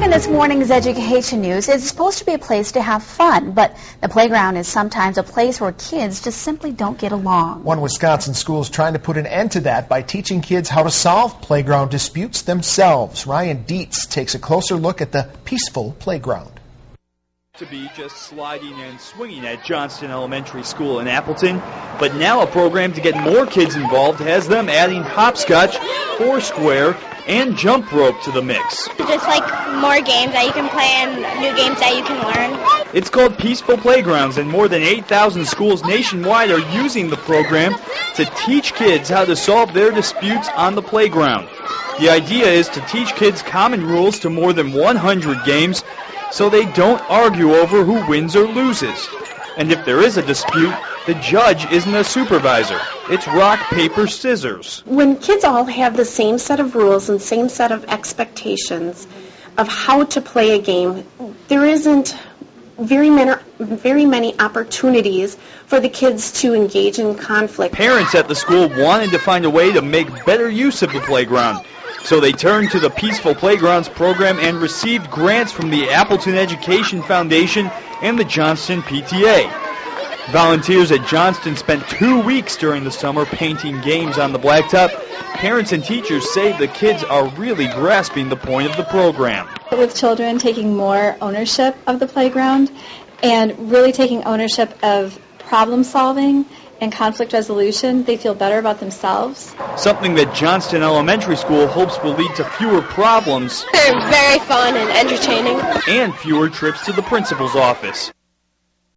In this morning's education news, it's supposed to be a place to have fun, but the playground is sometimes a place where kids just simply don't get along. One Wisconsin school is trying to put an end to that by teaching kids how to solve playground disputes themselves. Ryan Dietz takes a closer look at the peaceful playground. To be just sliding and swinging at Johnston Elementary School in Appleton, but now a program to get more kids involved has them adding hopscotch, foursquare, and jump rope to the mix. Just like more games that you can play and new games that you can learn. It's called Peaceful Playgrounds, and more than 8,000 schools nationwide are using the program to teach kids how to solve their disputes on the playground. The idea is to teach kids common rules to more than 100 games so they don't argue over who wins or loses. And if there is a dispute, the judge isn't a supervisor. It's rock, paper, scissors. When kids all have the same set of rules and same set of expectations of how to play a game, there isn't very many opportunities for the kids to engage in conflict. Parents at the school wanted to find a way to make better use of the playground. So they turned to the Peaceful Playgrounds program and received grants from the Appleton Education Foundation and the Johnston PTA. Volunteers at Johnston spent 2 weeks during the summer painting games on the blacktop. Parents and teachers say the kids are really grasping the point of the program. With children taking more ownership of the playground and really taking ownership of problem solving and conflict resolution, they feel better about themselves. Something that Johnston Elementary School hopes will lead to fewer problems. They're very fun and entertaining. And fewer trips to the principal's office.